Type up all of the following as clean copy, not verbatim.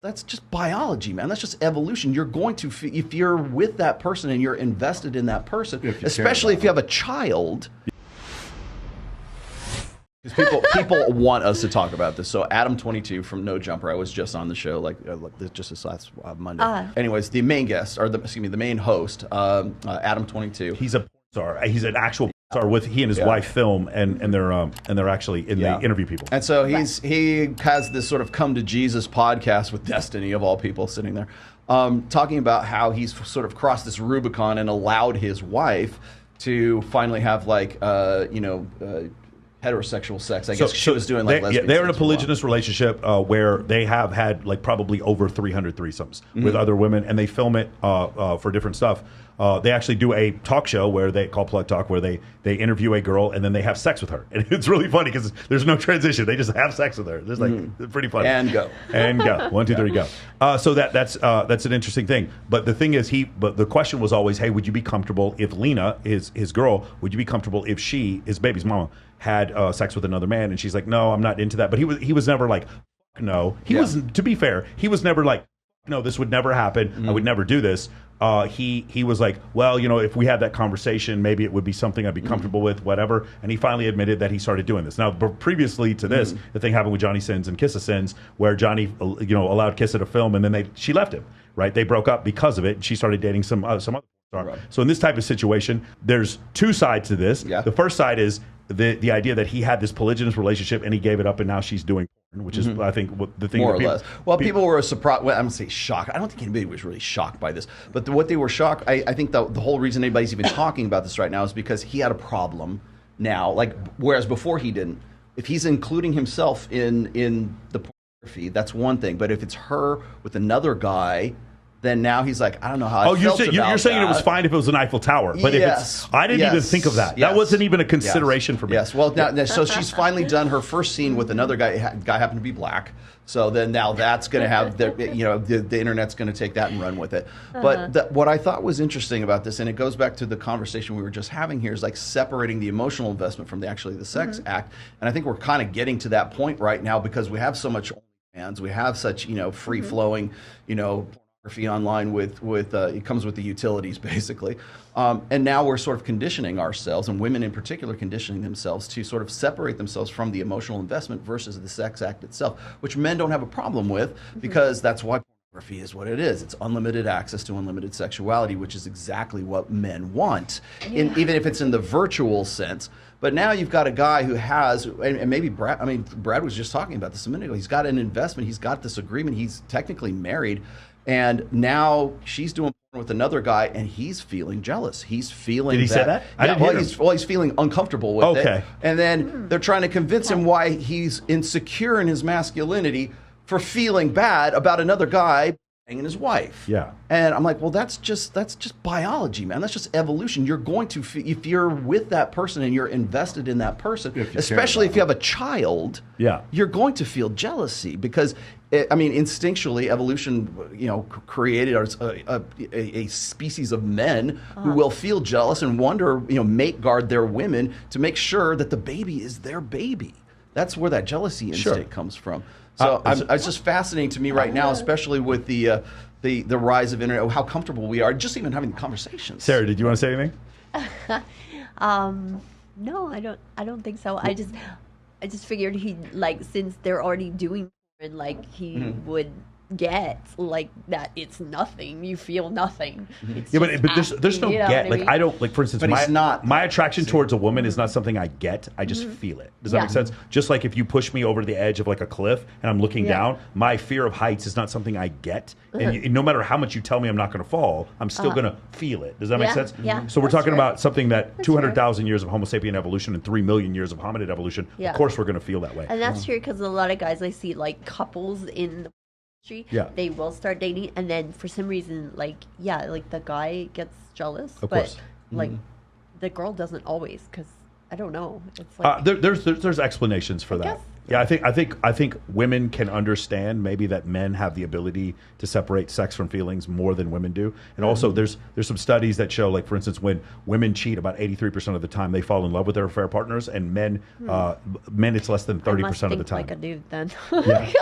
that's just biology, man. That's just evolution. You're going to, if you're with that person and you're invested in that person, especially if you have a child. Because people want us to talk about this. So Adam22 from No Jumper, I was just on the show just this last Monday. Anyways, the main guest, or the main host, Adam22. He's a star. He's an actual star with he and his wife film, and they're actually they interview people. And so he has this sort of come to Jesus podcast with Destiny of all people sitting there, talking about how he's sort of crossed this Rubicon and allowed his wife to finally have heterosexual sex. I guess she was doing lesbian they're in a sex polygynous relationship where they have had probably over 300 threesomes with other women, and they film it for different stuff. They actually do a talk show where they call Plug Talk, where they interview a girl and then they have sex with her, and it's really funny because there's no transition. They just have sex with her. It's pretty funny. And go. 1, 2, 3, go. So that's an interesting thing. But the thing is, but the question was always, hey, would you be comfortable if Lena, his girl, would you be comfortable if she, his baby's mama, had sex with another man? And she's like, no, I'm not into that. But he was never like, no. He was, to be fair, he was never like, no, this would never happen. I would never do this. He was like, well, if we had that conversation, maybe it would be something I'd be comfortable with, whatever. And he finally admitted that he started doing this. Now, previously to this, the thing happened with Johnny Sins and Kissa Sins, where Johnny, allowed Kissa to film, and then she left him. Right? They broke up because of it, and she started dating some other star. Right. So in this type of situation, there's two sides to this. Yeah. The first side is the idea that he had this polygynous relationship and he gave it up, and now she's doing, which is, I think, what the thing. More or less. Well, people were surprised. Well, I'm going to say shocked. I don't think anybody was really shocked by this. But what they were shocked, I think the whole reason anybody's even talking about this right now is because he had a problem now, whereas before he didn't. If he's including himself in the pornography, that's one thing. But if it's her with another guy, then now he's like, I don't know how. You're saying it was fine if it was an Eiffel Tower, but if I didn't even think of that. That wasn't even a consideration for me. Yes. Well, now, so she's finally done her first scene with another guy. Guy happened to be black. So then now that's going to have the internet's going to take that and run with it. But what I thought was interesting about this, and it goes back to the conversation we were just having here, is separating the emotional investment from the sex act. And I think we're kind of getting to that point right now because we have so much OnlyFans, we have such free flowing pornography online with it comes with the utilities basically, and now we're sort of conditioning ourselves, and women in particular conditioning themselves to sort of separate themselves from the emotional investment versus the sex act itself, which men don't have a problem with because that's why pornography is what it is. It's unlimited access to unlimited sexuality, which is exactly what men want, even if it's in the virtual sense. But now you've got a guy who has, and maybe Brad was just talking about this a minute ago. He's got an investment. He's got this agreement. He's technically married. And now she's doing porn with another guy, and he's feeling jealous. He's feeling. Did he say that? He's feeling uncomfortable with it. And then they're trying to convince him why he's insecure in his masculinity for feeling bad about another guy banging his wife. Yeah. And I'm like, well, that's just biology, man. That's just evolution. You're going to, if you're with that person and you're invested in that person, especially if you have a child, you're going to feel jealousy because. Instinctually, evolution, created a species of men who will feel jealous and wonder, mate guard their women to make sure that the baby is their baby. That's where that jealousy instinct comes from. So it's just fascinating to me right now, especially with the rise of internet, how comfortable we are just even having the conversations. Sarah, did you want to say anything? No, I don't think so. I just figured since they're already doing. And he would get that it's nothing. You feel nothing. It's but there's no get. I don't for instance. But my attraction towards a woman is not something I get. I just feel it. Does that make sense? Just like if you push me over the edge of a cliff and I'm looking down, my fear of heights is not something I get. And no matter how much you tell me I'm not going to fall, I'm still going to feel it. Does that make sense? Yeah. So we're talking about something that 200,000 years of Homo sapien evolution and 3 million years of hominid evolution. Of course, we're going to feel that way. And that's true because a lot of guys I see couples in the they will start dating, and then for some reason the guy gets jealous, but the girl doesn't always, because I don't know, it's there's explanations for that. Yeah, I think women can understand maybe that men have the ability to separate sex from feelings more than women do. And also there's some studies that show, like, for instance, when women cheat, about 83% of the time they fall in love with their affair partners, and men it's less than 30% of the time. Like a dude then. Yeah.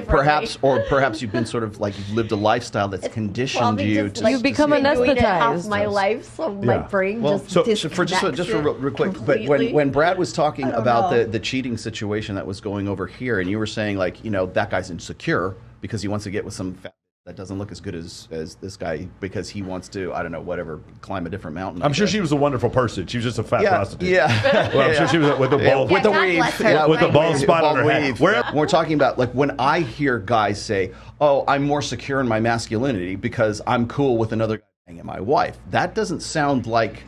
Perhaps you've been sort of like lived a lifestyle that's conditioned you to. You become anesthetized. Half my life, so my brain just for real quick. But when Brad was talking about the cheating situation that was going over here, and you were saying, like, you know, that guy's insecure because he wants to get with some fat that doesn't look as good as this guy because he wants to, I don't know, whatever, climb a different mountain. I'm sure she was a wonderful person. She was just a fat prostitute. Yeah. Well, I'm sure she was with the bald, with the weave, with the bald spot on her head. We're talking about, like, when I hear guys say, "Oh, I'm more secure in my masculinity because I'm cool with another guy banging my wife," that doesn't sound like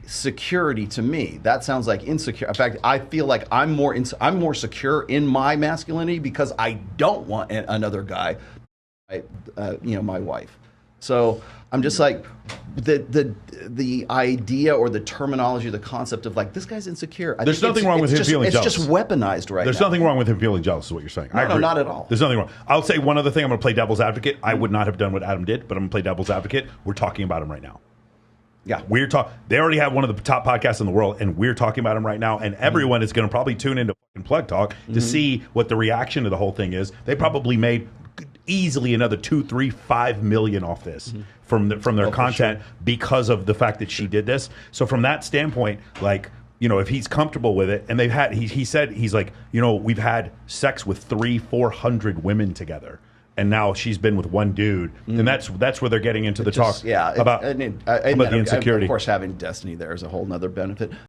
security to me. That sounds like insecure. In fact, I feel like I'm more secure in my masculinity because I don't want another guy, my wife. So I'm just like, the idea or the terminology, the concept of, like, this guy's insecure. There's nothing wrong with him feeling jealous. It's just weaponized right now. There's nothing wrong with him feeling jealous, is what you're saying. I agree. No, not at all. There's nothing wrong. I'll say one other thing. I'm going to play devil's advocate. I would not have done what Adam did, but I'm going to play devil's advocate. We're talking about him right now. Yeah, They already have one of the top podcasts in the world, and we're talking about him right now. And everyone is going to probably tune into fucking Plug Talk to see what the reaction to the whole thing is. They probably made easily another 2, 3, 5 million off this from their content because of the fact that she did this. So from that standpoint, like, you know, if he's comfortable with it, and they've had, he said, he's like, you know, we've had sex with 300-400 women together, and now she's been with one dude, and that's where they're getting into the talk about the insecurity. Of course, having Destiny there is a whole nother benefit.